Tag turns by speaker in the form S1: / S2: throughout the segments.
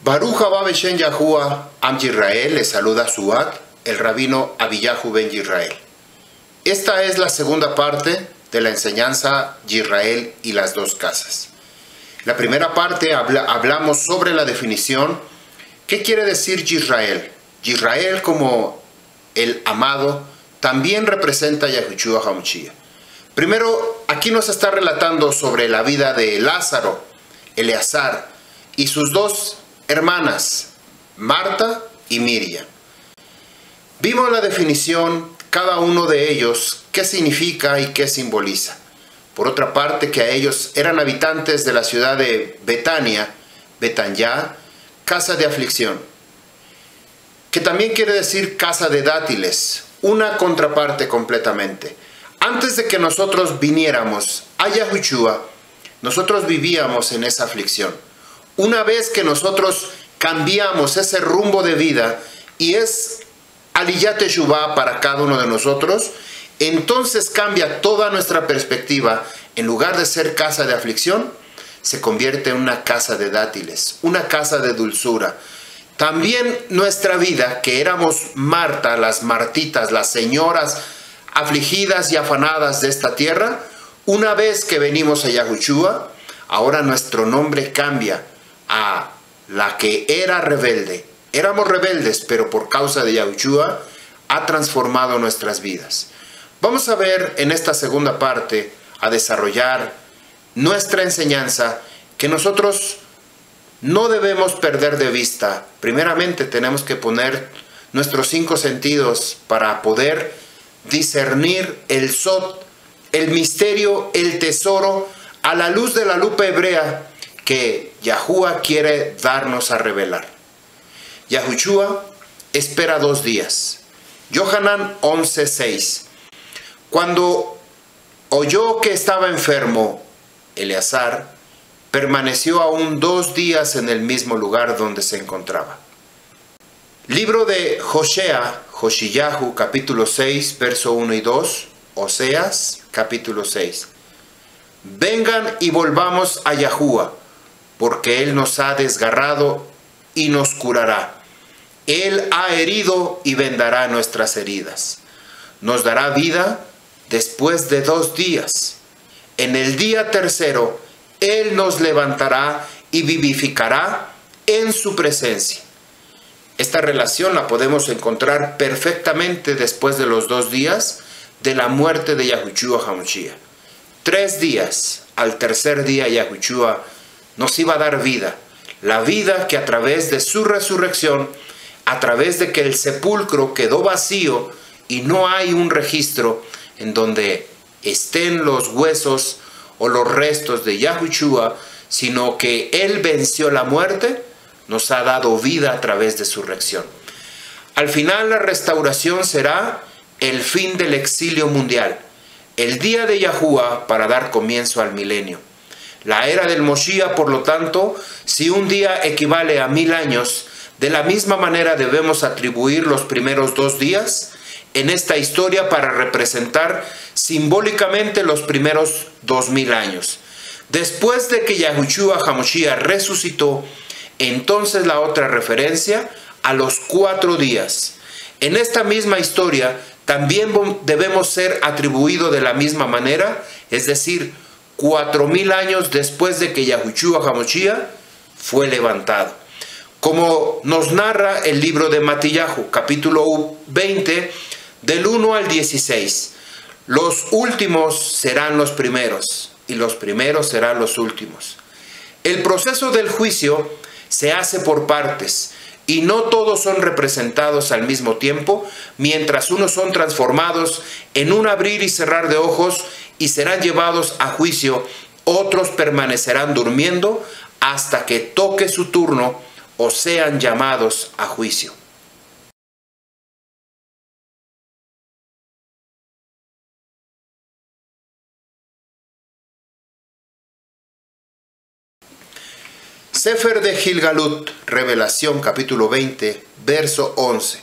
S1: Baruch haba Beshem Yahuwah Am Yisrael, le saluda Suak, el rabino Abiyahu ben Yisrael. Esta es la segunda parte de la enseñanza Yisrael y las dos casas. La primera parte hablamos sobre la definición. ¿Qué quiere decir Yisrael? Yisrael, como el amado, también representa a Yahushua HaMashiach. Primero, aquí nos está relatando sobre la vida de Lázaro, Eleazar y sus dos hermanas, Marta y Miriam. Vimos la definición, cada uno de ellos, qué significa y qué simboliza. Por otra parte, que a ellos eran habitantes de la ciudad de Betania, Betanyá, casa de aflicción, que también quiere decir casa de dátiles, una contraparte completamente. Antes de que nosotros viniéramos a Yahushua, nosotros vivíamos en esa aflicción. Una vez que nosotros cambiamos ese rumbo de vida y es Aliyat Teshuvah para cada uno de nosotros, entonces cambia toda nuestra perspectiva. En lugar de ser casa de aflicción, se convierte en una casa de dátiles, una casa de dulzura. También nuestra vida, que éramos Marta, las Martitas, las señoras afligidas y afanadas de esta tierra, una vez que venimos a Yahushua, ahora nuestro nombre cambia a la que era rebelde. Éramos rebeldes, pero por causa de Yahushua ha transformado nuestras vidas. Vamos a ver en esta segunda parte, a desarrollar nuestra enseñanza, que nosotros no debemos perder de vista. Primeramente tenemos que poner nuestros 5 sentidos para poder discernir el sod, el misterio, el tesoro, a la luz de la lupa hebrea que Yahuwah quiere darnos a revelar. Yahushua espera 2 días. Yohanan 11:6. Cuando oyó que estaba enfermo, Eleazar permaneció aún 2 días en el mismo lugar donde se encontraba. Libro de Hoshiyahu, capítulo 6, verso 1 y 2. Oseas, capítulo 6. Vengan y volvamos a Yahuwah, porque Él nos ha desgarrado y nos curará. Él ha herido y vendará nuestras heridas. Nos dará vida después de 2 días. En el día tercero, Él nos levantará y vivificará en su presencia. Esta relación la podemos encontrar perfectamente después de los 2 días de la muerte de Yahushua HaMashiach. 3 días, al tercer día Yahushua nos iba a dar vida. La vida que a través de su resurrección, a través de que el sepulcro quedó vacío y no hay un registro en donde estén los huesos o los restos de Yahushua, sino que Él venció la muerte, nos ha dado vida a través de su resurrección. Al final la restauración será el fin del exilio mundial, el día de Yahuwah para dar comienzo al milenio. La era del Moshiach, por lo tanto, si un día equivale a 1000 años, de la misma manera debemos atribuir los primeros 2 días en esta historia para representar simbólicamente los primeros 2000 años. Después de que Yahushua HaMashiach resucitó, entonces la otra referencia a los 4 días. En esta misma historia también debemos ser atribuidos de la misma manera, es decir, 4000 años después de que Yahushua HaMashiach fue levantado. Como nos narra el libro de Matillahu, capítulo 20, del 1 al 16. Los últimos serán los primeros, y los primeros serán los últimos. El proceso del juicio se hace por partes, y no todos son representados al mismo tiempo, mientras unos son transformados en un abrir y cerrar de ojos y serán llevados a juicio, otros permanecerán durmiendo hasta que toque su turno o sean llamados a juicio. Sefer de Gilgalut, Revelación, capítulo 20, verso 11.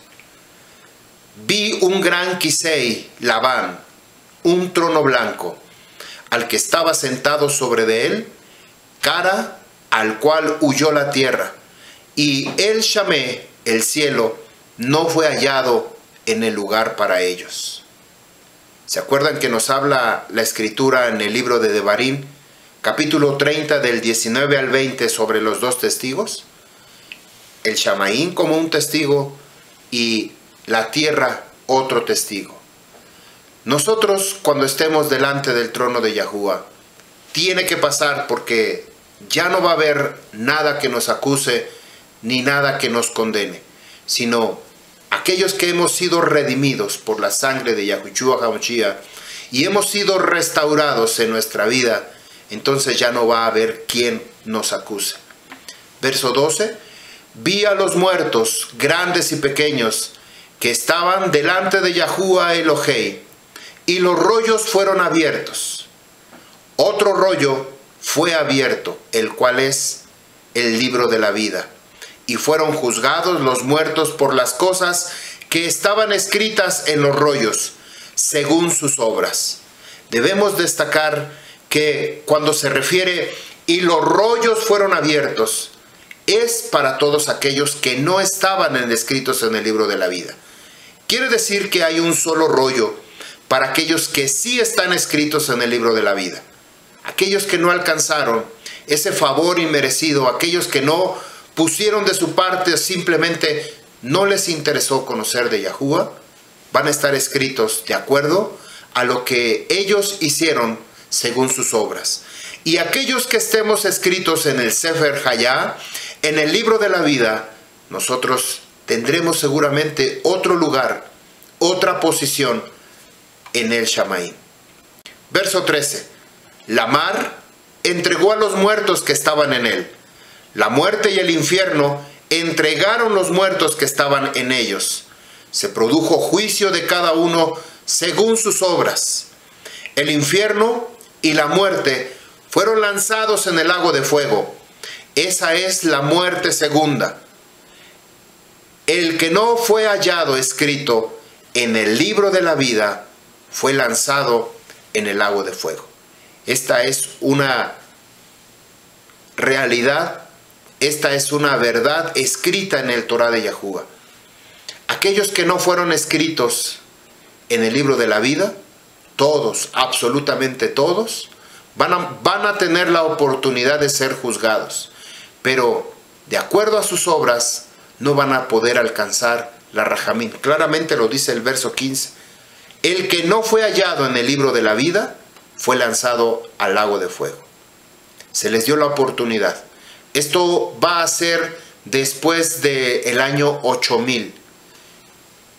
S1: Vi un gran Kisei, Labán, un trono blanco, al que estaba sentado sobre de él, cara al cual huyó la tierra, y el Shamé, el cielo, no fue hallado en el lugar para ellos. ¿Se acuerdan que nos habla la escritura en el libro de Devarim, capítulo 30 del 19 al 20 sobre los dos testigos? El Shamaín como un testigo y la tierra otro testigo. Nosotros cuando estemos delante del trono de Yahuwah, tiene que pasar porque ya no va a haber nada que nos acuse ni nada que nos condene, sino aquellos que hemos sido redimidos por la sangre de Yahushua HaMashiach y hemos sido restaurados en nuestra vida, entonces ya no va a haber quien nos acuse. Verso 12, vi a los muertos, grandes y pequeños, que estaban delante de Yahuwah Elohei, y los rollos fueron abiertos. Otro rollo fue abierto, el cual es el libro de la vida. Y fueron juzgados los muertos por las cosas que estaban escritas en los rollos, según sus obras. Debemos destacar que cuando se refiere y los rollos fueron abiertos, es para todos aquellos que no estaban escritos en el libro de la vida. Quiere decir que hay un solo rollo para aquellos que sí están escritos en el libro de la vida. Aquellos que no alcanzaron ese favor inmerecido, aquellos que no pusieron de su parte, simplemente no les interesó conocer de Yahuwah, van a estar escritos de acuerdo a lo que ellos hicieron según sus obras. Y aquellos que estemos escritos en el Sefer Hayah, en el libro de la vida, nosotros tendremos seguramente otro lugar, otra posición en el Shamaín. Verso 13. La mar entregó a los muertos que estaban en él. La muerte y el infierno entregaron los muertos que estaban en ellos. Se produjo juicio de cada uno según sus obras. El infierno y la muerte fueron lanzados en el lago de fuego. Esa es la muerte segunda. El que no fue hallado escrito en el libro de la vida fue lanzado en el lago de fuego. Esta es una realidad, esta es una verdad escrita en el Torah de Yahuwah. Aquellos que no fueron escritos en el libro de la vida, todos, absolutamente todos, van a tener la oportunidad de ser juzgados, pero de acuerdo a sus obras no van a poder alcanzar la Rajamín. Claramente lo dice el verso 15. El que no fue hallado en el libro de la vida fue lanzado al lago de fuego. Se les dio la oportunidad. Esto va a ser después del año 8000.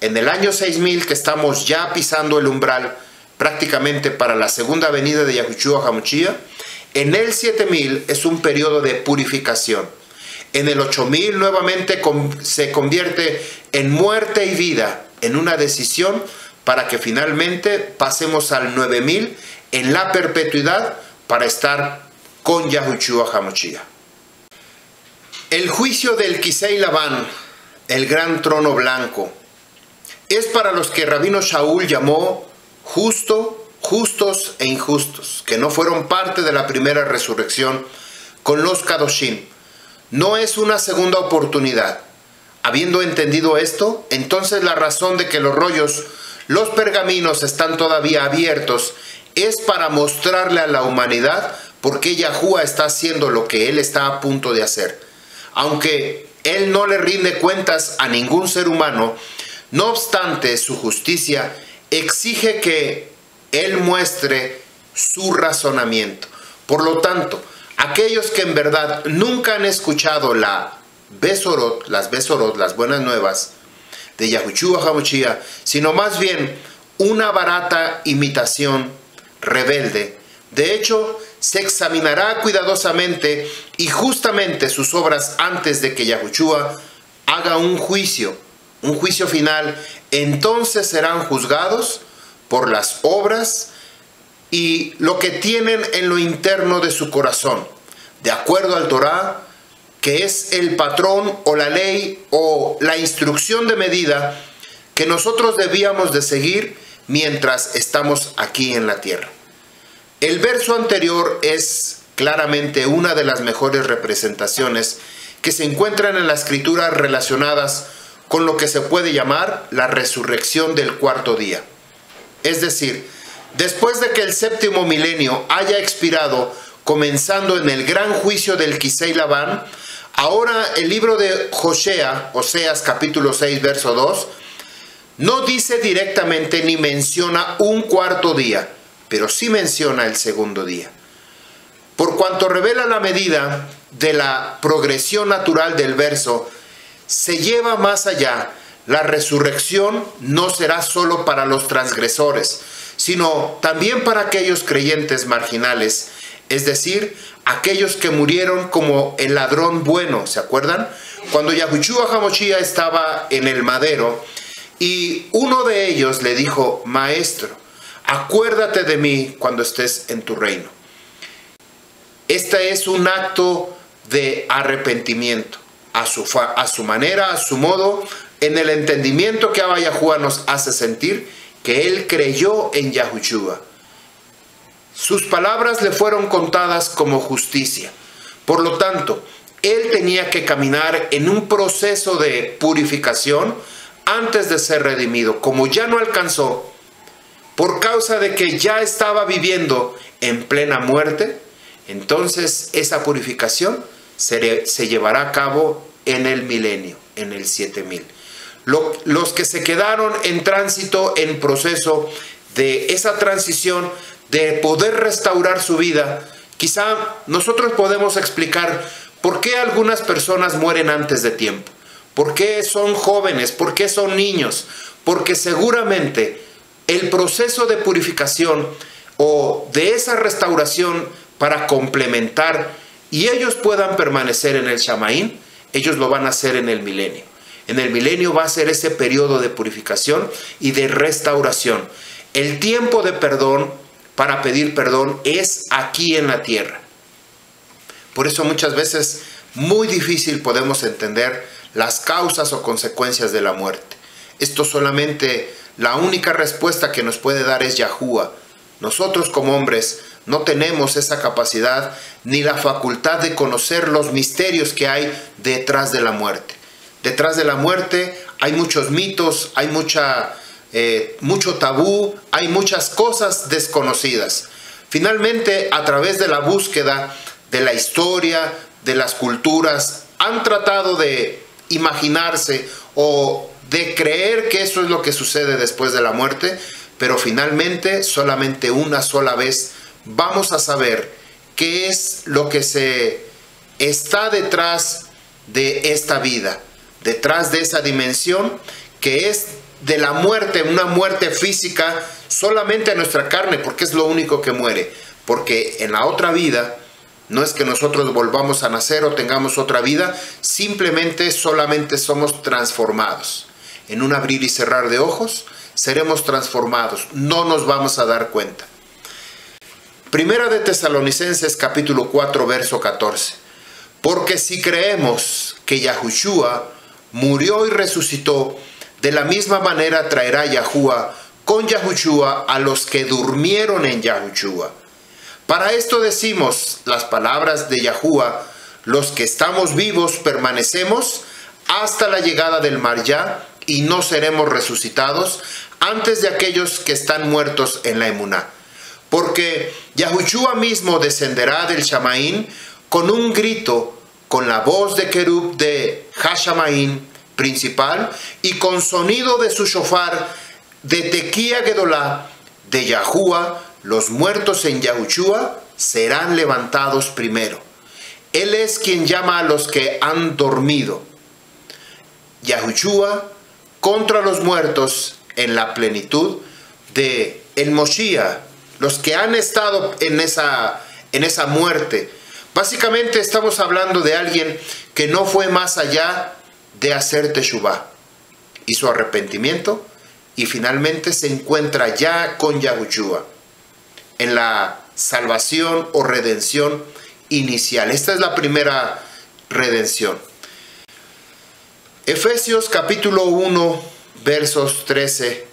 S1: En el año 6000, que estamos ya pisando el umbral prácticamente para la segunda venida de Yahushua HaMashiach, en el 7000 es un periodo de purificación. En el 8000 nuevamente se convierte en muerte y vida, en una decisión para que finalmente pasemos al 9000 en la perpetuidad para estar con Yahushua HaMashiach. El juicio del Kisei Labán, el gran trono blanco, es para los que Rabino Shaul llamó justos e injustos, que no fueron parte de la primera resurrección con los Kadoshim. No es una segunda oportunidad. Habiendo entendido esto, entonces la razón de que los rollos, los pergaminos están todavía abiertos, es para mostrarle a la humanidad por qué Yahuwah está haciendo lo que Él está a punto de hacer. Aunque Él no le rinde cuentas a ningún ser humano, no obstante su justicia exige que Él muestre su razonamiento. Por lo tanto, aquellos que en verdad nunca han escuchado las Besorot, las buenas nuevas de Yahushua HaMashiach, sino más bien una barata imitación rebelde, de hecho, se examinará cuidadosamente y justamente sus obras antes de que Yahushua haga un juicio final. Entonces serán juzgados por las obras y lo que tienen en lo interno de su corazón, de acuerdo al Torah, que es el patrón o la ley o la instrucción de medida que nosotros debíamos de seguir mientras estamos aquí en la tierra. El verso anterior es claramente una de las mejores representaciones que se encuentran en la Escritura relacionadas con lo que se puede llamar la resurrección del cuarto día. Es decir, después de que el séptimo milenio haya expirado, comenzando en el gran juicio del Kisei Labán, ahora el libro de Oseas capítulo 6, verso 2, no dice directamente ni menciona un cuarto día, pero sí menciona el segundo día. Por cuanto revela la medida de la progresión natural del verso, se lleva más allá. La resurrección no será solo para los transgresores, sino también para aquellos creyentes marginales, es decir, aquellos que murieron como el ladrón bueno, ¿se acuerdan? Cuando Yahushua HaMashiach estaba en el madero y uno de ellos le dijo: Maestro, acuérdate de mí cuando estés en tu reino. Este es un acto de arrepentimiento, a su manera, a su modo, en el entendimiento que Abba Yahuwah nos hace sentir que él creyó en Yahushua. Sus palabras le fueron contadas como justicia. Por lo tanto, él tenía que caminar en un proceso de purificación antes de ser redimido. Como ya no alcanzó, por causa de que ya estaba viviendo en plena muerte, entonces esa purificación se llevará a cabo en el milenio, en el 7000. Los que se quedaron en tránsito, en proceso de esa transición, de poder restaurar su vida, quizá nosotros podemos explicar por qué algunas personas mueren antes de tiempo, por qué son jóvenes, por qué son niños, porque seguramente el proceso de purificación o de esa restauración para complementar y ellos puedan permanecer en el Shamaín, ellos lo van a hacer en el milenio. En el milenio va a ser ese periodo de purificación y de restauración. El tiempo de perdón, para pedir perdón, es aquí en la tierra. Por eso muchas veces muy difícil podemos entender las causas o consecuencias de la muerte. Esto solamente, la única respuesta que nos puede dar es Yahuwah. Nosotros como hombres no tenemos esa capacidad ni la facultad de conocer los misterios que hay detrás de la muerte. Detrás de la muerte hay muchos mitos, hay mucho tabú, hay muchas cosas desconocidas. Finalmente, a través de la búsqueda de la historia, de las culturas, han tratado de imaginarse o de creer que eso es lo que sucede después de la muerte, pero finalmente, solamente una sola vez, vamos a saber qué es lo que está detrás de esta vida, detrás de esa dimensión que es de la muerte, una muerte física solamente a nuestra carne, porque es lo único que muere. Porque en la otra vida, no es que nosotros volvamos a nacer o tengamos otra vida, simplemente solamente somos transformados. En un abrir y cerrar de ojos, seremos transformados, no nos vamos a dar cuenta. Primera de Tesalonicenses capítulo 4 verso 14. Porque si creemos que Yahushua murió y resucitó, de la misma manera traerá Yahuwah con Yahushua a los que durmieron en Yahushua. Para esto decimos las palabras de Yahuwah: los que estamos vivos permanecemos hasta la llegada del Marjá y no seremos resucitados antes de aquellos que están muertos en la emuná. Porque Yahushua mismo descenderá del Shamaín con un grito, con la voz de Kerub de Hashamaín principal y con sonido de su shofar de Tequía Gedolá de Yahuwah. Los muertos en Yahushua serán levantados primero. Él es quien llama a los que han dormido. Yahushua contra los muertos en la plenitud de el Moshiach, los que han estado en esa muerte. Básicamente estamos hablando de alguien que no fue más allá de hacer teshuvah, hizo arrepentimiento y finalmente se encuentra ya con Yahushua en la salvación o redención inicial. Esta es la primera redención. Efesios capítulo 1 versos 13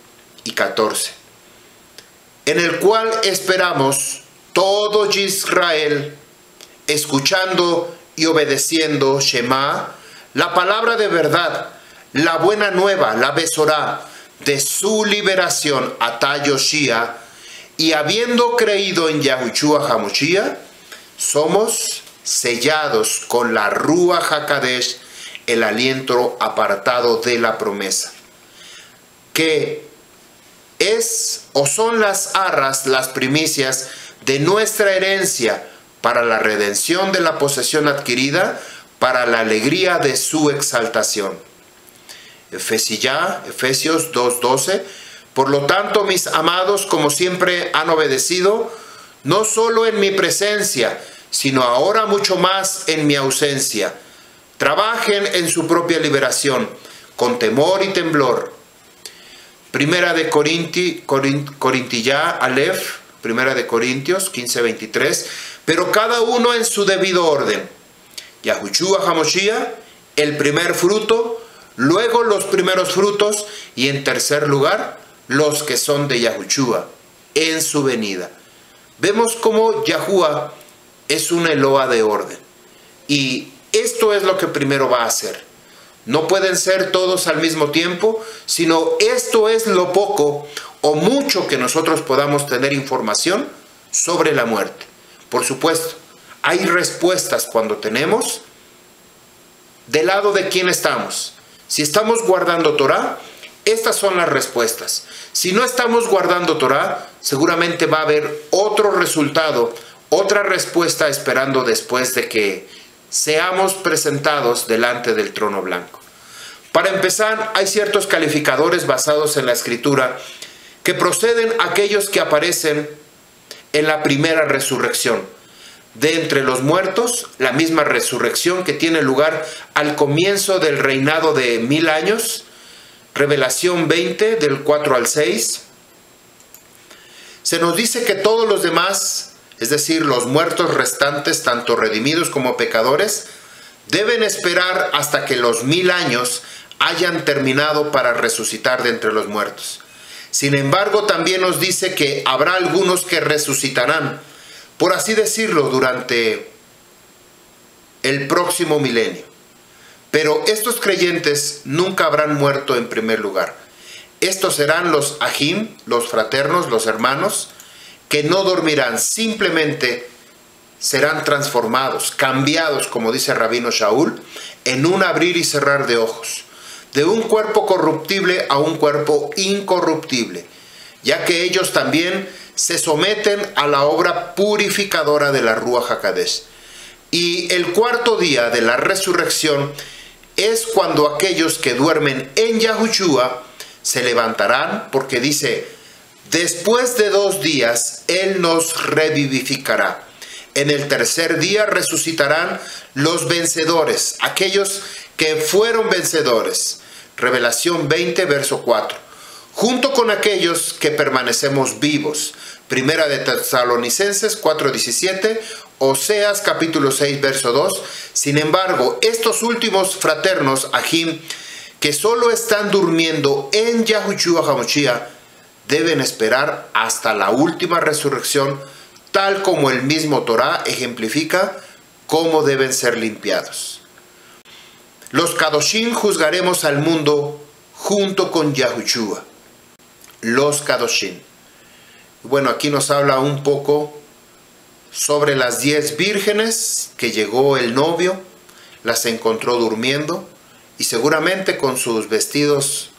S1: y 14, en el cual esperamos todo Israel, escuchando y obedeciendo Shema, la palabra de verdad, la buena nueva, la Besorá, de su liberación Atá Yoshia, y habiendo creído en Yahushua HaMashiach, somos sellados con la Ruach HaKadosh, el aliento apartado de la promesa, que es o son las arras, las primicias de nuestra herencia para la redención de la posesión adquirida, para la alegría de su exaltación. Efesios 2:12. Por lo tanto, mis amados, como siempre han obedecido, no solo en mi presencia, sino ahora mucho más en mi ausencia, trabajen en su propia liberación, con temor y temblor. Primera de Corintios 15:23, pero cada uno en su debido orden. Yahushua HaMashiach, el primer fruto, luego los primeros frutos, y en tercer lugar, los que son de Yahushua, en su venida. Vemos cómo Yahuwah es un Eloa de orden. Y esto es lo que primero va a hacer. No pueden ser todos al mismo tiempo, sino esto es lo poco o mucho que nosotros podamos tener información sobre la muerte. Por supuesto, hay respuestas cuando tenemos del lado de quién estamos. Si estamos guardando Torah, estas son las respuestas. Si no estamos guardando Torah, seguramente va a haber otro resultado, otra respuesta esperando después de que seamos presentados delante del trono blanco. Para empezar, hay ciertos calificadores basados en la Escritura que proceden aquellos que aparecen en la primera resurrección. De entre los muertos, la misma resurrección que tiene lugar al comienzo del reinado de 1000 años, Revelación 20, del 4 al 6. Se nos dice que todos los demás, es decir, los muertos restantes, tanto redimidos como pecadores, deben esperar hasta que los 1000 años hayan terminado para resucitar de entre los muertos. Sin embargo, también nos dice que habrá algunos que resucitarán, por así decirlo, durante el próximo milenio. Pero estos creyentes nunca habrán muerto en primer lugar. Estos serán los Ahim, los fraternos, los hermanos, que no dormirán, simplemente serán transformados, cambiados, como dice Rabino Shaul, en un abrir y cerrar de ojos, de un cuerpo corruptible a un cuerpo incorruptible, ya que ellos también se someten a la obra purificadora de la Ruach HaKadosh. Y el cuarto día de la resurrección es cuando aquellos que duermen en Yahushua se levantarán, porque dice, después de 2 días Él nos revivificará. En el tercer día resucitarán los vencedores, aquellos que fueron vencedores. Revelación 20, verso 4. Junto con aquellos que permanecemos vivos. Primera de Tesalonicenses 4:17, Oseas capítulo 6, verso 2. Sin embargo, estos últimos fraternos, Ahim, que solo están durmiendo en Yahushua HaMashiach, deben esperar hasta la última resurrección, tal como el mismo Torah ejemplifica cómo deben ser limpiados. Los Kadoshim juzgaremos al mundo junto con Yahushua. Los Kadoshim. Bueno, aquí nos habla un poco sobre las 10 vírgenes que llegó el novio, las encontró durmiendo y seguramente con sus vestidos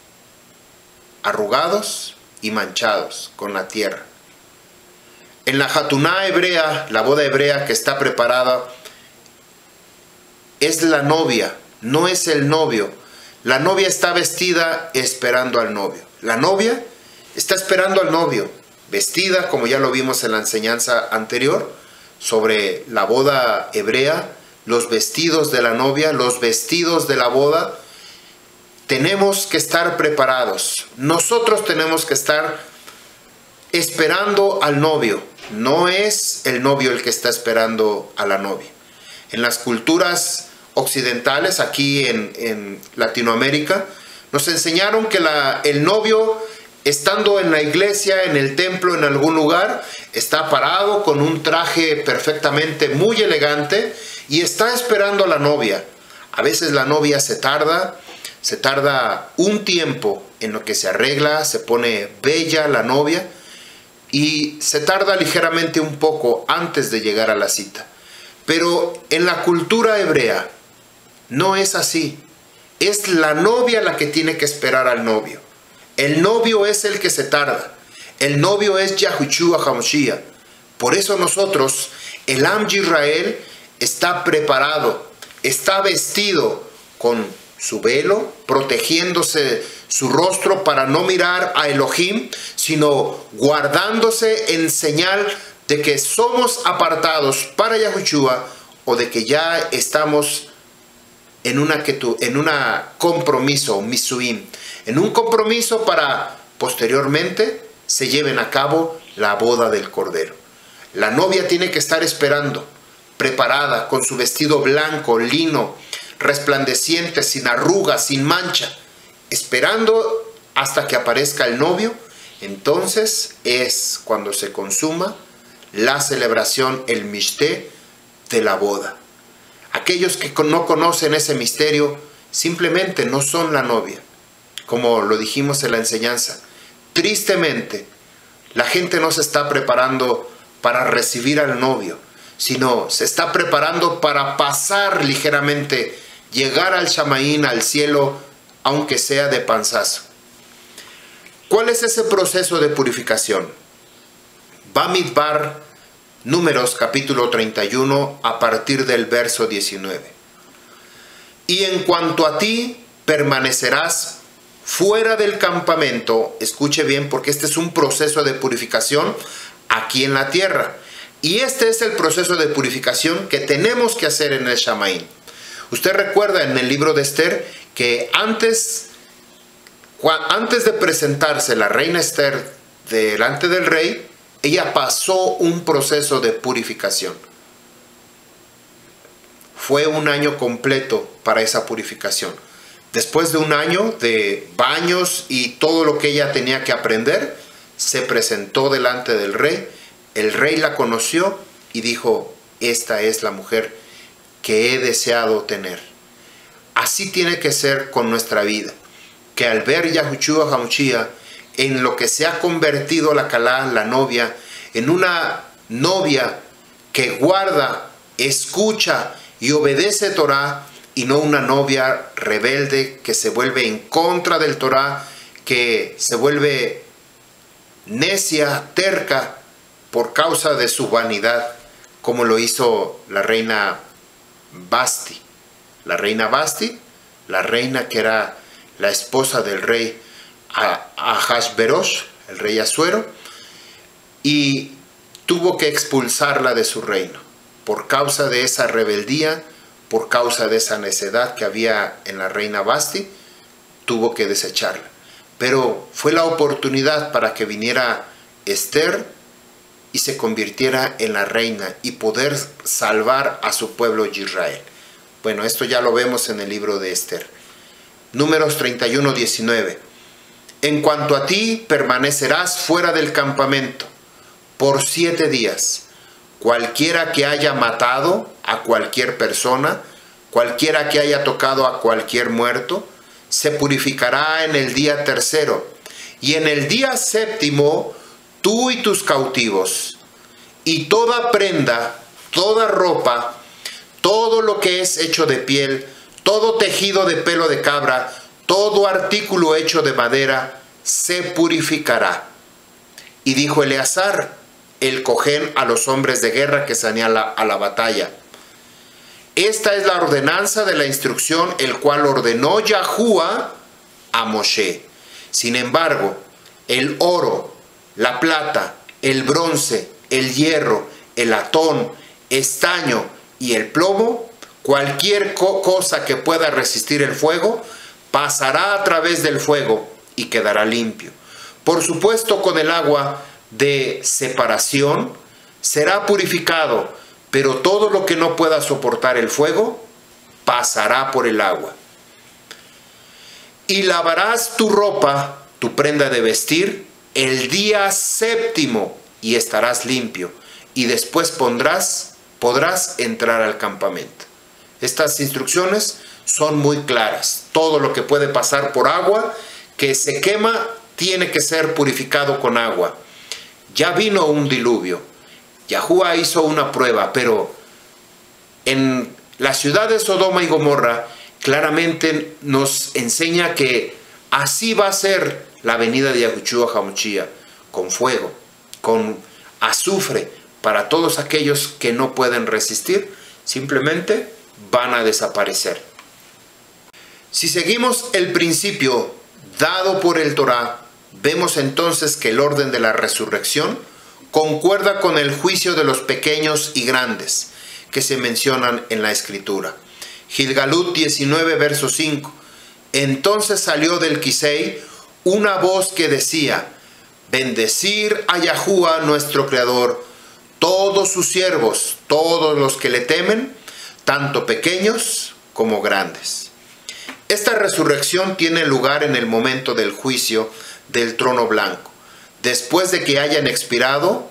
S1: arrugados y manchados con la tierra. En la Hatuná hebrea, la boda hebrea que está preparada, es la novia, no es el novio. La novia está vestida esperando al novio. La novia está esperando al novio, vestida, como ya lo vimos en la enseñanza anterior, sobre la boda hebrea, los vestidos de la novia, los vestidos de la boda. Tenemos que estar preparados. Nosotros tenemos que estar esperando al novio. No es el novio el que está esperando a la novia. En las culturas occidentales, aquí en Latinoamérica, nos enseñaron que el novio, estando en la iglesia, en el templo, en algún lugar, está parado con un traje perfectamente muy elegante y está esperando a la novia. A veces la novia se tarda un tiempo en lo que se arregla, se pone bella la novia y se tarda ligeramente un poco antes de llegar a la cita. Pero en la cultura hebrea no es así. Es la novia la que tiene que esperar al novio. El novio es el que se tarda. El novio es Yahushua HaMashiach. Por eso nosotros, el Am Yisrael, está preparado, está vestido con su velo, protegiéndose su rostro para no mirar a Elohim, sino guardándose en señal de que somos apartados para Yahushua, o de que ya estamos en un compromiso, misuim, en un compromiso para posteriormente se lleven a cabo la boda del Cordero. La novia tiene que estar esperando, preparada, con su vestido blanco, lino, resplandeciente, sin arrugas, sin mancha, esperando hasta que aparezca el novio. Entonces es cuando se consuma la celebración, el mishté de la boda. Aquellos que no conocen ese misterio simplemente no son la novia, como lo dijimos en la enseñanza. Tristemente, la gente no se está preparando para recibir al novio, sino se está preparando para pasar ligeramente, llegar al Shamaín, al cielo, aunque sea de panzazo. ¿Cuál es ese proceso de purificación? Bamidbar, Números capítulo 31, a partir del verso 19. Y en cuanto a ti, permanecerás fuera del campamento. Escuche bien, porque este es un proceso de purificación aquí en la tierra. Y este es el proceso de purificación que tenemos que hacer en el Shamaín. Usted recuerda en el libro de Esther que antes de presentarse la reina Esther delante del rey, ella pasó un proceso de purificación. Fue un año completo para esa purificación. Después de un año de baños y todo lo que ella tenía que aprender, se presentó delante del rey. El rey la conoció y dijo: esta es la mujer que he deseado tener. Así tiene que ser con nuestra vida, que al ver Yahushua HaMashiach, en lo que se ha convertido la Calá, la novia, en una novia que guarda, escucha y obedece Torah, y no una novia rebelde que se vuelve en contra del Torah, que se vuelve necia, terca, por causa de su vanidad, como lo hizo la reina Basti. La reina Basti, la reina que era la esposa del rey Ahasverosh, el rey Asuero, y tuvo que expulsarla de su reino por causa de esa rebeldía, por causa de esa necedad que había en la reina Basti. Tuvo que desecharla. Pero fue la oportunidad para que viniera Esther y se convirtiera en la reina y poder salvar a su pueblo Israel. Bueno, esto ya lo vemos en el libro de Esther. Números 31, 19. En cuanto a ti, permanecerás fuera del campamento por 7 días. Cualquiera que haya matado a cualquier persona, cualquiera que haya tocado a cualquier muerto, se purificará en el día tercero. Y en el día séptimo, tú y tus cautivos, y toda prenda, toda ropa, todo lo que es hecho de piel, todo tejido de pelo de cabra, todo artículo hecho de madera, se purificará. Y dijo Eleazar, el cojén, a los hombres de guerra que salían a la batalla: esta es la ordenanza de la instrucción, el cual ordenó Yahuwah a Moshe. Sin embargo, el oro, la plata, el bronce, el hierro, el latón, estaño y el plomo, cualquier cosa que pueda resistir el fuego, pasará a través del fuego y quedará limpio. Por supuesto, con el agua de separación será purificado, pero todo lo que no pueda soportar el fuego pasará por el agua. Y lavarás tu ropa, tu prenda de vestir, el día séptimo, y estarás limpio. Y después pondrás podrás entrar al campamento. Estas instrucciones son muy claras. Todo lo que puede pasar por agua, que se quema, tiene que ser purificado con agua. Ya vino un diluvio. Yahuwah hizo una prueba, pero en la ciudad de Sodoma y Gomorra claramente nos enseña que así va a ser la venida de Yahushua HaMashiach, con fuego, con azufre, para todos aquellos que no pueden resistir, simplemente van a desaparecer. Si seguimos el principio dado por el Torá, vemos entonces que el orden de la resurrección concuerda con el juicio de los pequeños y grandes que se mencionan en la Escritura. Gilgalut 19, verso 5. Entonces salió del Quisei una voz que decía: bendecir a Yahuwah nuestro Creador, todos sus siervos, todos los que le temen, tanto pequeños como grandes. Esta resurrección tiene lugar en el momento del juicio del trono blanco, después de que hayan expirado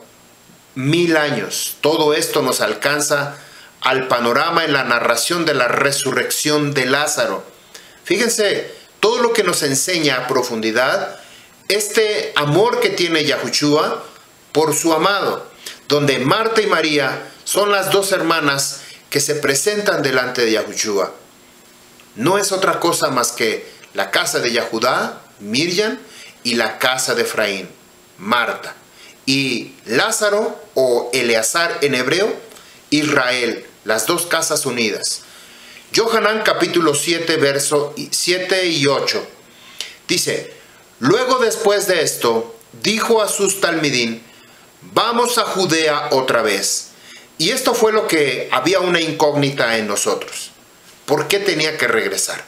S1: 1000 años. Todo esto nos alcanza al panorama en la narración de la resurrección de Lázaro. Fíjense todo lo que nos enseña a profundidad este amor que tiene Yahushua por su amado, donde Marta y María son las dos hermanas que se presentan delante de Yahushua. No es otra cosa más que la casa de Yahudá, Miriam, y la casa de Efraín, Marta. Y Lázaro, o Eleazar en hebreo, Israel, las dos casas unidas. Yohanan capítulo 7, verso 7 y 8. Dice: luego después de esto, dijo a sus talmidín: vamos a Judea otra vez. Y esto fue lo que había una incógnita en nosotros. ¿Por qué tenía que regresar?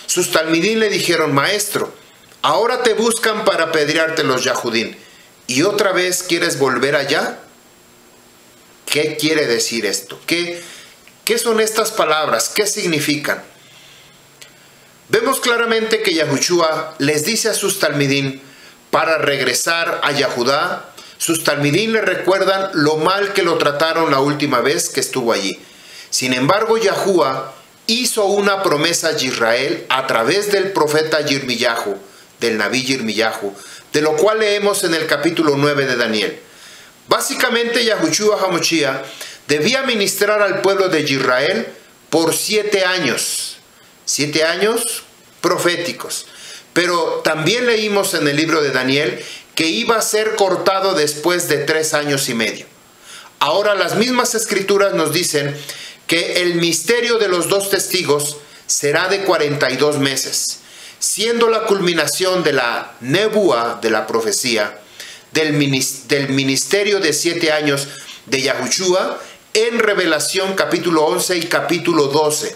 S1: Sus talmidín le dijeron: maestro, ahora te buscan para apedrearte los Yahudín, ¿y otra vez quieres volver allá? ¿Qué quiere decir esto? ¿Qué son estas palabras? ¿Qué significan? Vemos claramente que Yahushua les dice a sus talmidín para regresar a Yahudá. Sus talmidín le recuerdan lo mal que lo trataron la última vez que estuvo allí. Sin embargo, Yahuwah hizo una promesa a Israel a través del profeta Yirmiyahu, del Nabí Yirmiyahu, de lo cual leemos en el capítulo 9 de Daniel. Básicamente, Yahushua HaMashiach debía ministrar al pueblo de Israel por 7 años. 7 años proféticos. Pero también leímos en el libro de Daniel que iba a ser cortado después de 3 años y medio. Ahora las mismas escrituras nos dicen que el misterio de los 2 testigos será de 42 meses, siendo la culminación de la nebúa, de la profecía, del ministerio de 7 años de Yahushua en Revelación capítulo 11 y capítulo 12,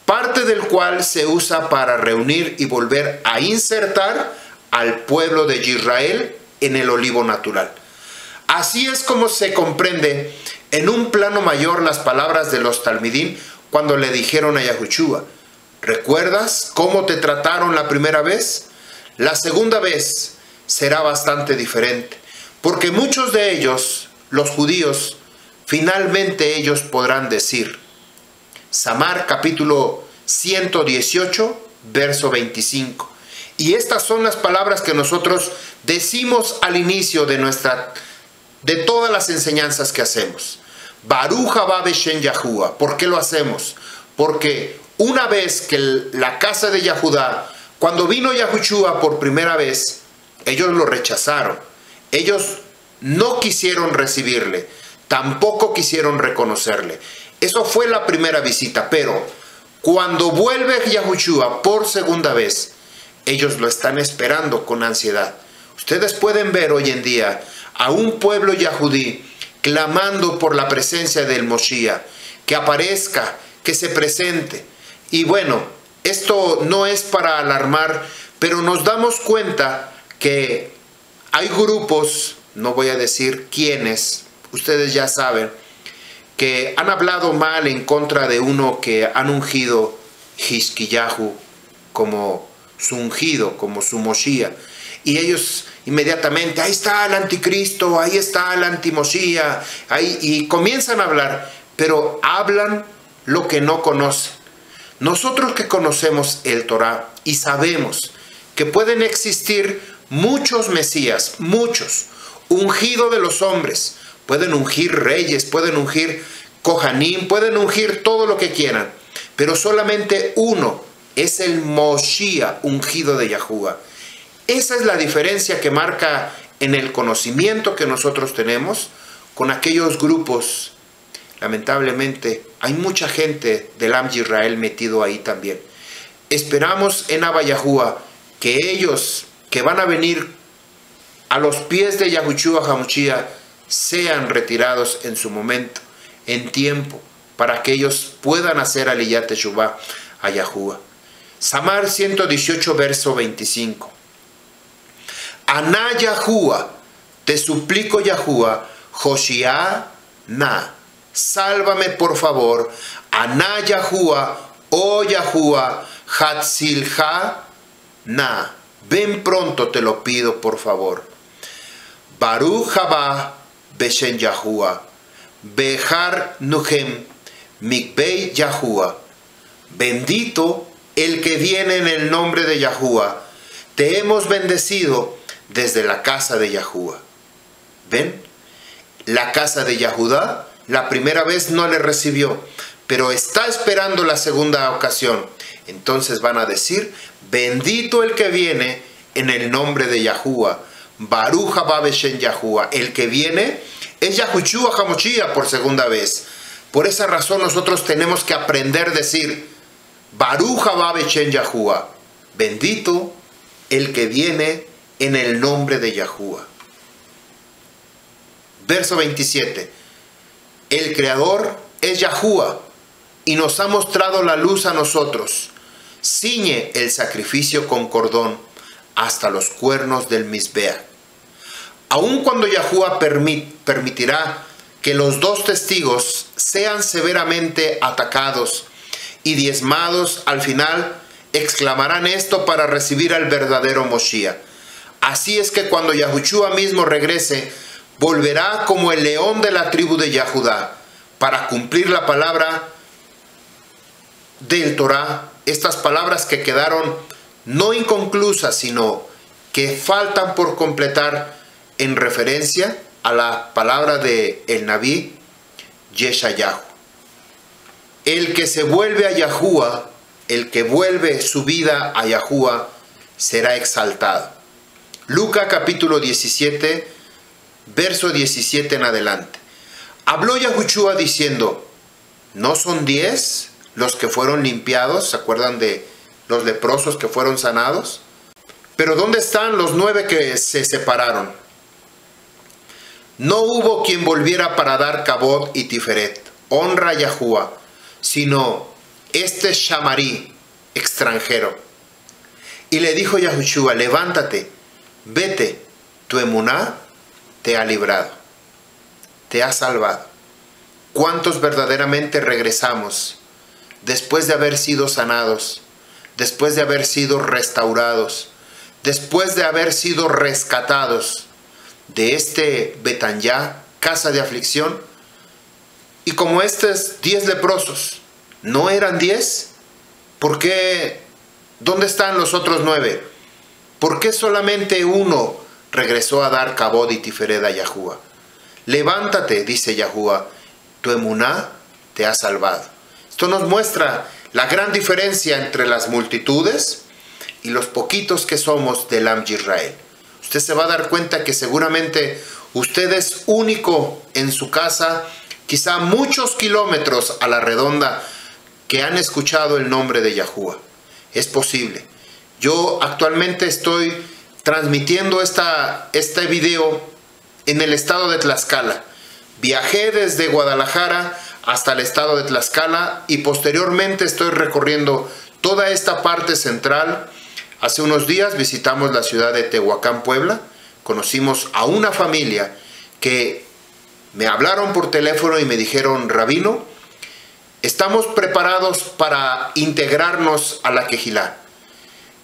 S1: parte del cual se usa para reunir y volver a insertar al pueblo de Israel en el olivo natural. Así es como se comprende en un plano mayor las palabras de los talmidín cuando le dijeron a Yahushua: ¿recuerdas cómo te trataron la primera vez? La segunda vez será bastante diferente, porque muchos de ellos, los judíos, finalmente ellos podrán decir. Samar capítulo 118, verso 25. Y estas son las palabras que nosotros decimos al inicio de todas las enseñanzas que hacemos. Baruch haba Beshem Yahuwah. ¿Por qué lo hacemos? Porque una vez que la casa de Yahudá, cuando vino Yahushua por primera vez, ellos lo rechazaron. Ellos no quisieron recibirle, tampoco quisieron reconocerle. Eso fue la primera visita, pero cuando vuelve Yahushua por segunda vez, ellos lo están esperando con ansiedad. Ustedes pueden ver hoy en día a un pueblo yahudí clamando por la presencia del Moshiach, que aparezca, que se presente. Y bueno, esto no es para alarmar, pero nos damos cuenta que hay grupos, no voy a decir quiénes, ustedes ya saben, que han hablado mal en contra de uno que han ungido Hizkiyahu como su ungido, como su Moshiach. y ellos inmediatamente, ahí está el anticristo, ahí está el antimosía, y comienzan a hablar, pero hablan lo que no conocen. Nosotros que conocemos el Torá y sabemos que pueden existir muchos mesías, muchos, ungido de los hombres, pueden ungir reyes, pueden ungir Kohanim, pueden ungir todo lo que quieran, pero solamente uno es el Moshiach ungido de Yahuwah. Esa es la diferencia que marca en el conocimiento que nosotros tenemos con aquellos grupos. Lamentablemente hay mucha gente del Am Yisrael metido ahí también. Esperamos en Abba Yahuwah que ellos que van a venir a los pies de Yahushua HaMashiach sean retirados en su momento, en tiempo, para que ellos puedan hacer Aliyat Teshuvah a Yahuwah. Samar 118, verso 25. Aná Yahuwah, te suplico Yahuwah, Joshiá na, sálvame por favor, Aná Yahuwah, oh Yahuwah, Hatzilha na, ven pronto te lo pido por favor. Baruch haba beshen Yahuwah, Behar nuhem mikbei Yahuwah, bendito el que viene en el nombre de Yahuwah, te hemos bendecido desde la casa de Yahuwah. ¿Ven? La casa de Yahudá la primera vez no le recibió, pero está esperando la segunda ocasión. Entonces van a decir, bendito el que viene en el nombre de Yahuwah. Baruch haba beshen Yahuwah. El que viene es Yahushua HaMashiach por segunda vez. Por esa razón nosotros tenemos que aprender a decir, Baruch haba beshen Yahuwah. Bendito el que viene en el nombre de Yahuwah. Verso 27. El Creador es Yahuwah y nos ha mostrado la luz a nosotros. Ciñe el sacrificio con cordón hasta los cuernos del Mizbeach. Aun cuando Yahuwah permitirá que los dos testigos sean severamente atacados y diezmados, al final exclamarán esto para recibir al verdadero Moshiach. Así es que cuando Yahushua mismo regrese, volverá como el león de la tribu de Yahudá para cumplir la palabra del Torá, estas palabras que quedaron no inconclusas, sino que faltan por completar en referencia a la palabra de el Nabí Yeshayahu. El que se vuelve a Yahuwah, el que vuelve su vida a Yahuwah, será exaltado. Lucas capítulo 17, verso 17 en adelante. Habló Yahushua diciendo, ¿no son 10 los que fueron limpiados? ¿Se acuerdan de los leprosos que fueron sanados? Pero ¿dónde están los 9 que se separaron? No hubo quien volviera para dar Kabod y Tiferet, honra a Yahuwah, sino este Shamarí, extranjero. Y le dijo Yahushua, levántate, vete, tu emuná te ha librado, te ha salvado. ¿Cuántos verdaderamente regresamos después de haber sido sanados, después de haber sido restaurados, después de haber sido rescatados de este Betanyá, casa de aflicción? Y como estos 10 leprosos, ¿no eran 10? ¿Por qué? ¿Dónde están los otros 9? ¿Por qué solamente uno regresó a dar Kabod y Tiferet a Yahuwah? Levántate, dice Yahuwah, tu emuná te ha salvado. Esto nos muestra la gran diferencia entre las multitudes y los poquitos que somos del Am Yisrael. Usted se va a dar cuenta que seguramente usted es único en su casa, quizá muchos kilómetros a la redonda, que han escuchado el nombre de Yahuwah. Es posible. Yo actualmente estoy transmitiendo este video en el estado de Tlaxcala. Viajé desde Guadalajara hasta el estado de Tlaxcala y posteriormente estoy recorriendo toda esta parte central. Hace unos días visitamos la ciudad de Tehuacán, Puebla. Conocimos a una familia que me hablaron por teléfono y me dijeron, Rabino, estamos preparados para integrarnos a la Kehilá.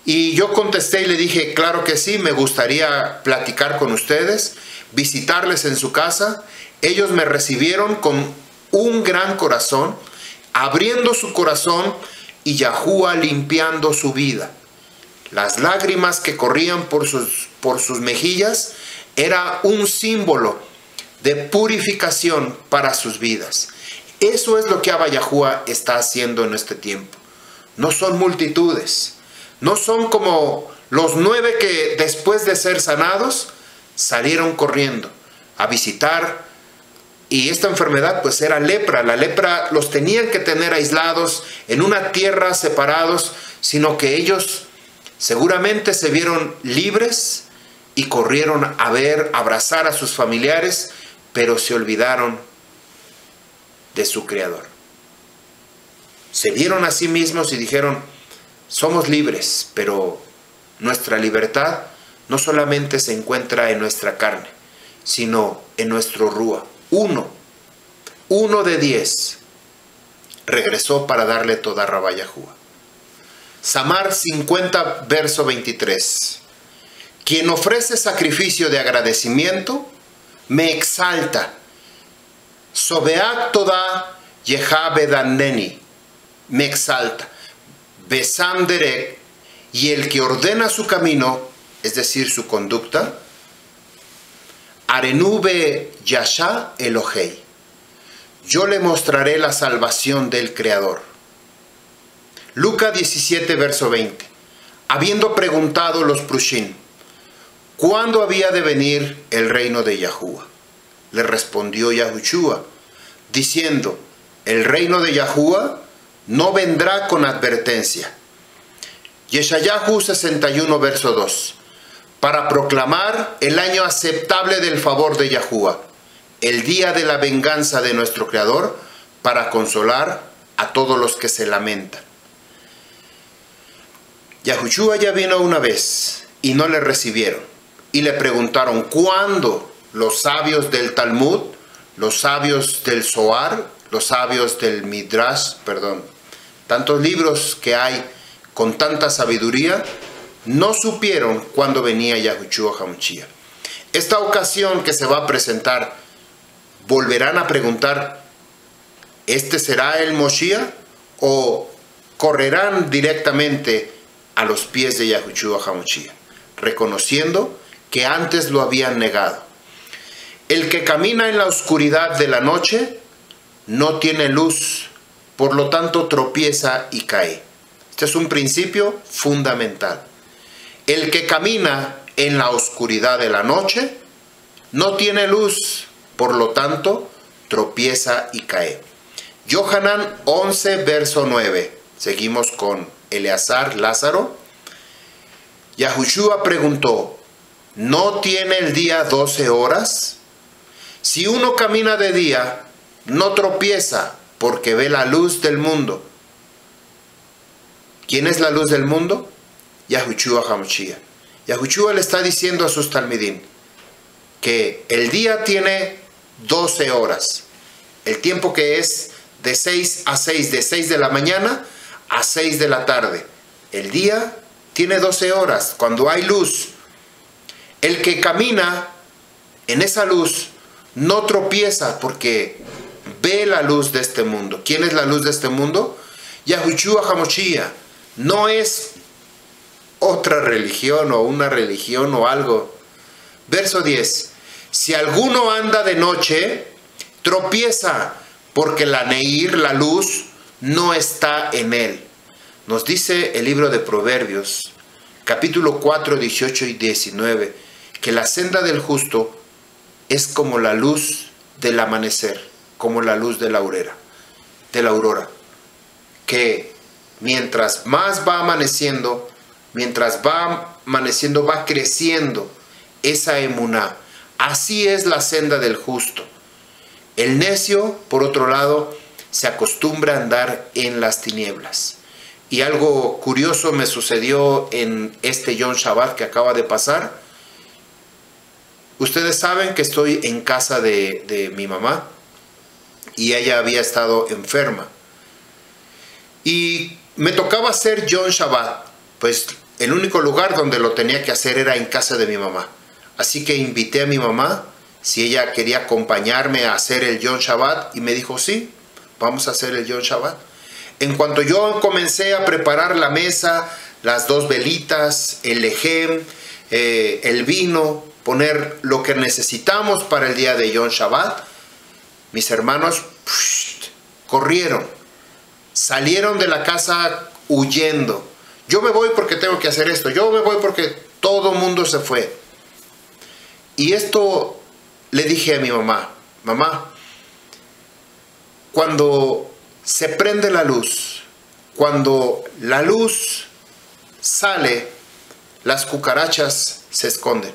S1: Y yo contesté y le dije, claro que sí, me gustaría platicar con ustedes, visitarles en su casa. Ellos me recibieron con un gran corazón, abriendo su corazón y Yahuwah limpiando su vida. Las lágrimas que corrían por sus mejillas era un símbolo de purificación para sus vidas. Eso es lo que Abba Yahuwah está haciendo en este tiempo. No son multitudes, no son como los 9 que después de ser sanados salieron corriendo a visitar. Y esta enfermedad pues era lepra. La lepra los tenían que tener aislados en una tierra, separados, sino que ellos seguramente se vieron libres y corrieron a ver, abrazar a sus familiares, pero se olvidaron de su Creador. Se vieron a sí mismos y dijeron, somos libres, pero nuestra libertad no solamente se encuentra en nuestra carne, sino en nuestro Rúa. Uno de 10 regresó para darle toda Rabá Yahuwah. Samar 50, verso 23. Quien ofrece sacrificio de agradecimiento, me exalta. Sobeak toda Yehabedaneni, me exalta. Besam derek, y el que ordena su camino, es decir, su conducta, Arenube Yasha Elohei, yo le mostraré la salvación del Creador. Lucas 17, verso 20. Habiendo preguntado los Prushim, ¿cuándo había de venir el reino de Yahuwah? Le respondió Yahushua, diciendo, el reino de Yahuwah no vendrá con advertencia. Yeshayahu 61, verso 2. Para proclamar el año aceptable del favor de Yahuwah, el día de la venganza de nuestro Creador, para consolar a todos los que se lamentan. Yahushua ya vino una vez y no le recibieron. Y le preguntaron, ¿cuándo? Los sabios del Talmud, los sabios del Zohar, los sabios del Midrash, tantos libros que hay con tanta sabiduría, no supieron cuándo venía Yahushua HaMashiach. Esta ocasión que se va a presentar, volverán a preguntar, ¿este será el Moshiach? ¿O correrán directamente a los pies de Yahushua HaMashiach, reconociendo que antes lo habían negado? El que camina en la oscuridad de la noche no tiene luz, por lo tanto tropieza y cae. Este es un principio fundamental. El que camina en la oscuridad de la noche no tiene luz, por lo tanto tropieza y cae. Yohanan 11, verso 9. Seguimos con Eleazar, Lázaro. Yahushua preguntó, ¿no tiene el día 12 horas? Si uno camina de día, no tropieza, porque ve la luz del mundo. ¿Quién es la luz del mundo? Yahushua HaMashiach. Yahushua le está diciendo a sus talmidim que el día tiene 12 horas. El tiempo que es de 6 a 6, de 6 de la mañana a 6 de la tarde. El día tiene 12 horas, cuando hay luz. El que camina en esa luz no tropieza porque ve la luz de este mundo. ¿Quién es la luz de este mundo? Yahushua HaMashiach. No es otra religión o una religión o algo. Verso 10. Si alguno anda de noche, tropieza, porque la Neir, la luz, no está en él. Nos dice el libro de Proverbios, capítulo 4, 18 y 19, que la senda del justo es como la luz del amanecer, como la luz de la aurora, que mientras más va amaneciendo, va creciendo esa emuná. Así es la senda del justo. El necio, por otro lado, se acostumbra a andar en las tinieblas. Y algo curioso me sucedió en este Yom Shabbat que acaba de pasar. Ustedes saben que estoy en casa de mi mamá y ella había estado enferma. Y me tocaba hacer Yom Shabbat. Pues el único lugar donde lo tenía que hacer era en casa de mi mamá. Así que invité a mi mamá si ella quería acompañarme a hacer el Yom Shabbat, y me dijo, sí, vamos a hacer el Yom Shabbat. En cuanto yo comencé a preparar la mesa, las 2 velitas, el lejem, el vino, poner lo que necesitamos para el día de Yom Shabbat, mis hermanos corrieron, salieron de la casa huyendo. Yo me voy porque tengo que hacer esto, yo me voy porque todo el mundo se fue. Y esto le dije a mi mamá, mamá, cuando se prende la luz, cuando la luz sale, las cucarachas se esconden,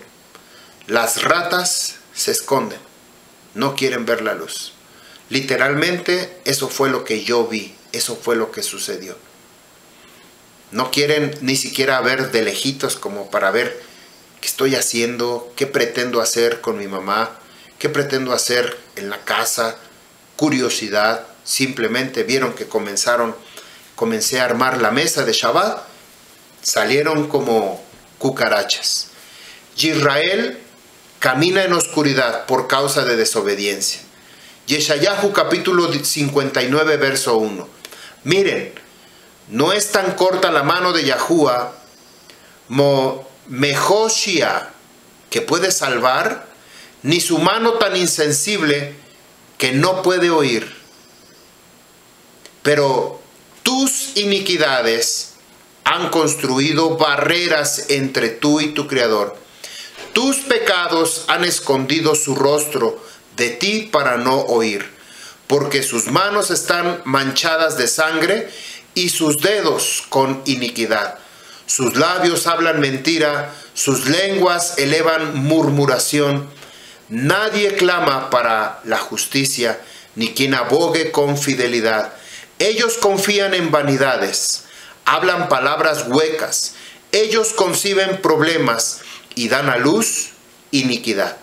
S1: las ratas se esconden, no quieren ver la luz. Literalmente eso fue lo que yo vi, eso fue lo que sucedió. No quieren ni siquiera ver de lejitos como para ver qué estoy haciendo, qué pretendo hacer con mi mamá, qué pretendo hacer en la casa. Curiosidad, simplemente vieron que comencé a armar la mesa de Shabbat, salieron como cucarachas. Israel camina en oscuridad por causa de desobediencia. Yeshayahu capítulo 59 verso 1. Miren, no es tan corta la mano de Yahuwah, Mejoshia, que puede salvar, ni su mano tan insensible que no puede oír. Pero tus iniquidades han construido barreras entre tú y tu Creador. Tus pecados han escondido su rostro de ti para no oír, porque sus manos están manchadas de sangre y sus dedos con iniquidad. Sus labios hablan mentira, sus lenguas elevan murmuración. Nadie clama para la justicia, ni quien abogue con fidelidad. Ellos confían en vanidades, hablan palabras huecas. Ellos conciben problemas y dan a luz iniquidad.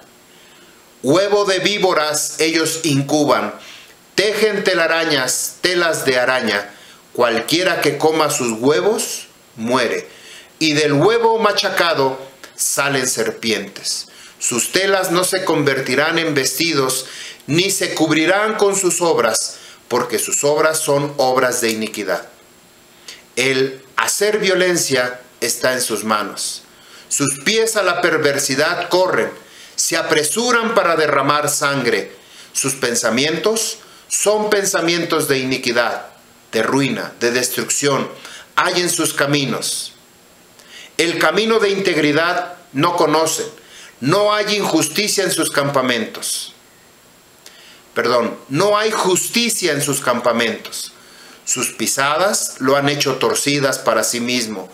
S1: Huevo de víboras ellos incuban, tejen telarañas, telas de araña. Cualquiera que coma sus huevos muere, y del huevo machacado salen serpientes. Sus telas no se convertirán en vestidos, ni se cubrirán con sus obras, porque sus obras son obras de iniquidad. El hacer violencia está en sus manos. Sus pies a la perversidad corren, se apresuran para derramar sangre. Sus pensamientos son pensamientos de iniquidad, de ruina, de destrucción. Hay en sus caminos. El camino de integridad no conocen. No hay injusticia en sus campamentos. No hay justicia en sus campamentos. Sus pisadas lo han hecho torcidas para sí mismo.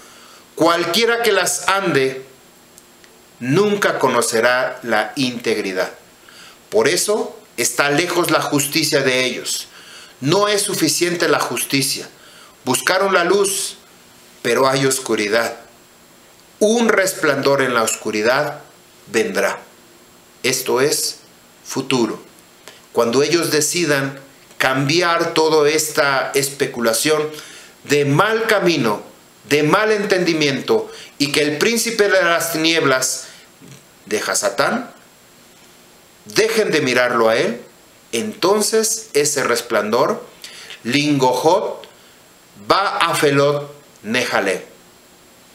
S1: Cualquiera que las ande nunca conocerá la integridad. Por eso está lejos la justicia de ellos. No es suficiente la justicia. Buscaron la luz, pero hay oscuridad. Un resplandor en la oscuridad vendrá. Esto es futuro. Cuando ellos decidan cambiar toda esta especulación de mal camino, de mal entendimiento, y que el príncipe de las tinieblas de Hasatán dejen de mirarlo a él, entonces ese resplandor, Lingohot, Ba'afelot Nehale,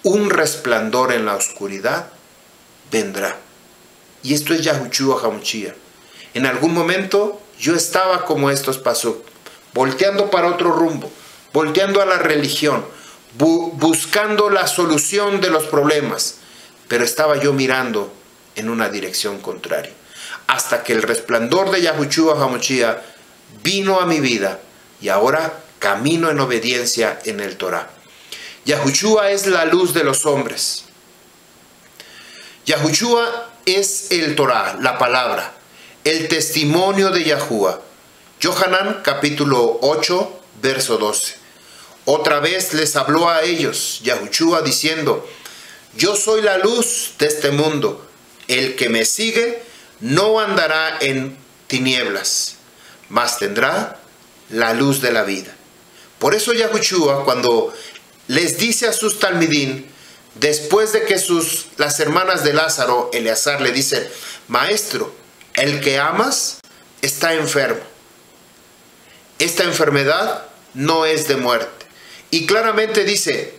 S1: un resplandor en la oscuridad, vendrá. Y esto es Yahushua HaMashiach. En algún momento yo estaba como estos pasó, volteando para otro rumbo, volteando a la religión, buscando la solución de los problemas, pero estaba yo mirando en una dirección contraria. Hasta que el resplandor de Yahushua HaMashiach vino a mi vida y ahora camino en obediencia en el Torah. Yahushua es la luz de los hombres. Yahushua es el Torah, la palabra, el testimonio de Yahuwah. Yohanan capítulo 8, verso 12. Otra vez les habló a ellos Yahushua diciendo: yo soy la luz de este mundo. El que me sigue no andará en tinieblas, mas tendrá la luz de la vida. Por eso Yahushua, cuando les dice a sus talmidín, después de que las hermanas de Lázaro, Eleazar, le dicen: maestro, el que amas está enfermo. Esta enfermedad no es de muerte. Y claramente dice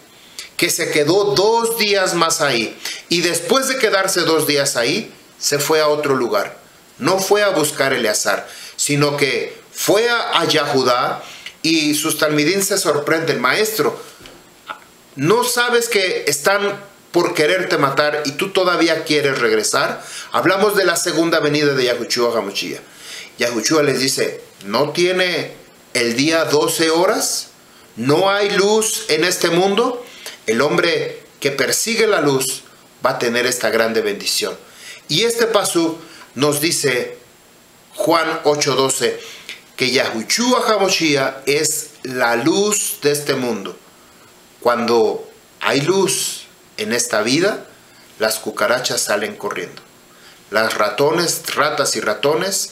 S1: que se quedó 2 días más ahí. Y después de quedarse 2 días ahí, se fue a otro lugar. No fue a buscar a Eleazar, sino que fue a Yahudá, y sus talmidín se sorprenden: maestro, ¿no sabes que están por quererte matar y tú todavía quieres regresar? Hablamos de la segunda venida de Yahushua HaMashiach. Yahushua les dice: ¿no tiene el día 12 horas? ¿No hay luz en este mundo? El hombre que persigue la luz va a tener esta grande bendición. Y este pasú nos dice Juan 8:12 que Yahushua HaMashiach es la luz de este mundo. Cuando hay luz en esta vida, las cucarachas salen corriendo. Las ratas y ratones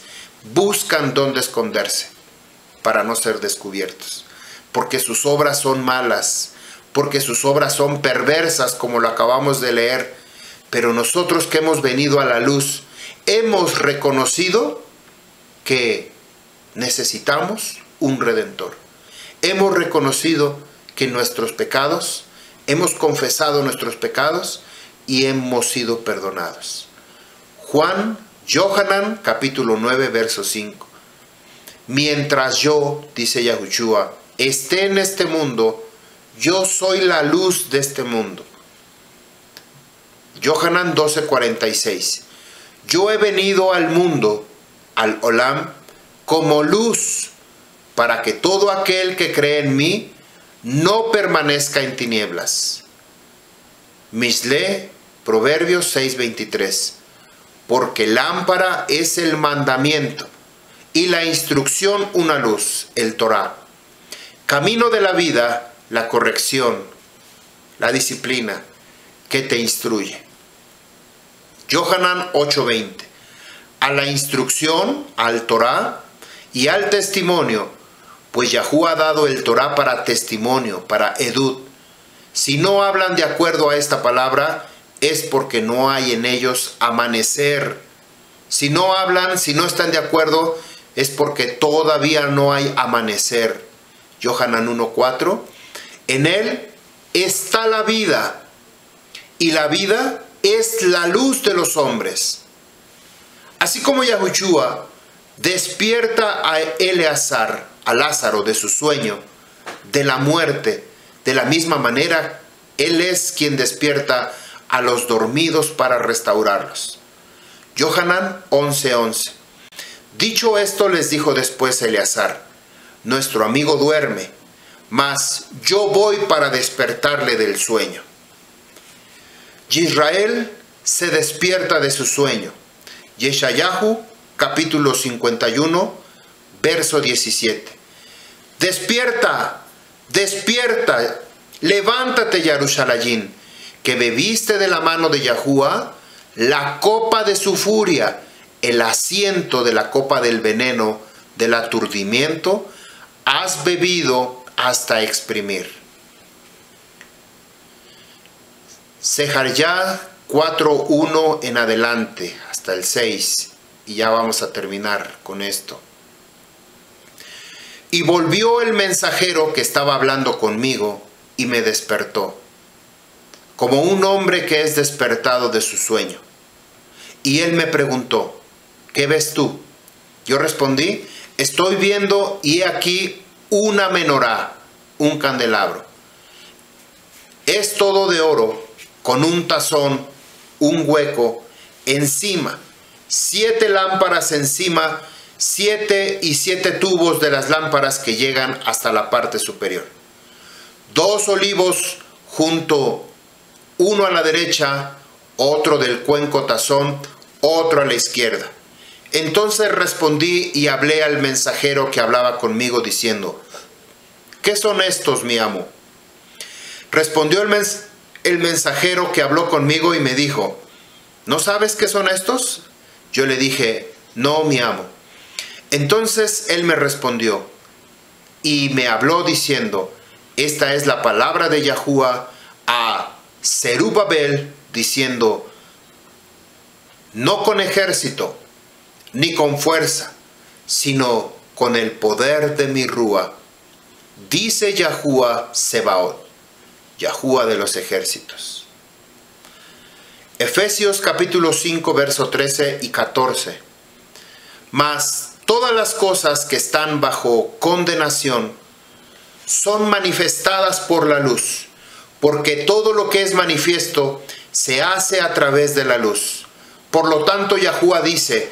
S1: buscan dónde esconderse para no ser descubiertos, porque sus obras son malas, porque sus obras son perversas, como lo acabamos de leer. Pero nosotros que hemos venido a la luz, hemos reconocido que necesitamos un Redentor. Hemos reconocido que nuestros pecados, hemos confesado nuestros pecados y hemos sido perdonados. Yohanan capítulo 9 verso 5. Mientras yo, dice Yahushua, esté en este mundo, yo soy la luz de este mundo. Yohanan 12:46. Yo he venido al mundo, al Olam, como luz, para que todo aquel que cree en mí no permanezca en tinieblas. Mishle, Proverbios 6:23. Porque lámpara es el mandamiento y la instrucción una luz, el Torah. Camino de la vida, la corrección, la disciplina que te instruye. Yohanan 8:20. A la instrucción, al Torah y al testimonio, pues Yahuwah ha dado el Torah para testimonio, para edut. Si no hablan de acuerdo a esta palabra, es porque no hay en ellos amanecer. Si no hablan, si no están de acuerdo, es porque todavía no hay amanecer. Yohanan 1:4. En él está la vida, y la vida es la luz de los hombres. Así como Yahushua despierta a Eleazar, a Lázaro, de su sueño, de la muerte, de la misma manera, él es quien despierta a los dormidos para restaurarlos. Yohanan 11:11. Dicho esto, les dijo después Eleazar: nuestro amigo duerme, mas yo voy para despertarle del sueño. Israel se despierta de su sueño. Yeshayahu, capítulo 51, verso 17. Despierta, despierta, levántate, Yarushalayim, que bebiste de la mano de Yahuwah la copa de su furia, el asiento de la copa del veneno, del aturdimiento, has bebido hasta exprimir. Sejarjá 4:1 en adelante, hasta el 6, y ya vamos a terminar con esto. Y volvió el mensajero que estaba hablando conmigo y me despertó, como un hombre que es despertado de su sueño. Y él me preguntó: ¿qué ves tú? Yo respondí: estoy viendo, y he aquí una menorá, un candelabro. Es todo de oro, con un tazón, un hueco encima, 7 lámparas encima, 7 y 7 tubos de las lámparas que llegan hasta la parte superior. 2 olivos junto, uno a la derecha, otro del cuenco tazón, otro a la izquierda. Entonces respondí y hablé al mensajero que hablaba conmigo diciendo: ¿qué son estos, mi amo? Respondió el mensajero que habló conmigo y me dijo: ¿no sabes qué son estos? Yo le dije: no, mi amo. Entonces él me respondió y me habló diciendo: esta es la palabra de Yahuwah a Zerubabel, diciendo: no con ejército, ni con fuerza, sino con el poder de mi Rúa, dice Yahuwah Sebaot, Yahuwah de los ejércitos. Efesios capítulo 5, verso 13 y 14. Mas todas las cosas que están bajo condenación son manifestadas por la luz, porque todo lo que es manifiesto se hace a través de la luz. Por lo tanto, Yahuwah dice: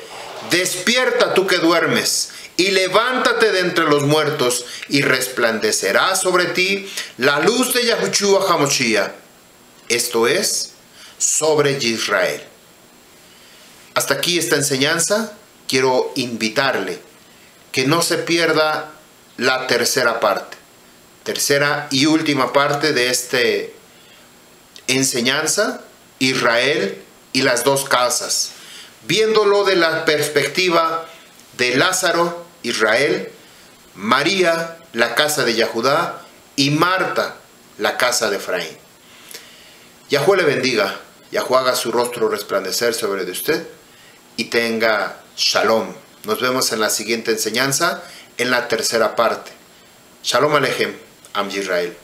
S1: despierta tú que duermes, y levántate de entre los muertos, y resplandecerá sobre ti la luz de Yahushua HaMashiach, esto es, sobre Israel. Hasta aquí esta enseñanza. Quiero invitarle que no se pierda la tercera parte, tercera y última parte de esta enseñanza, Israel y las dos casas, viéndolo de la perspectiva de Lázaro, Israel, María, la casa de Yahudá, y Marta, la casa de Efraín. Yahuwah le bendiga, Yahuwah haga su rostro resplandecer sobre de usted y tenga Shalom. Nos vemos en la siguiente enseñanza, en la tercera parte. Shalom Alejem, Am Yisrael.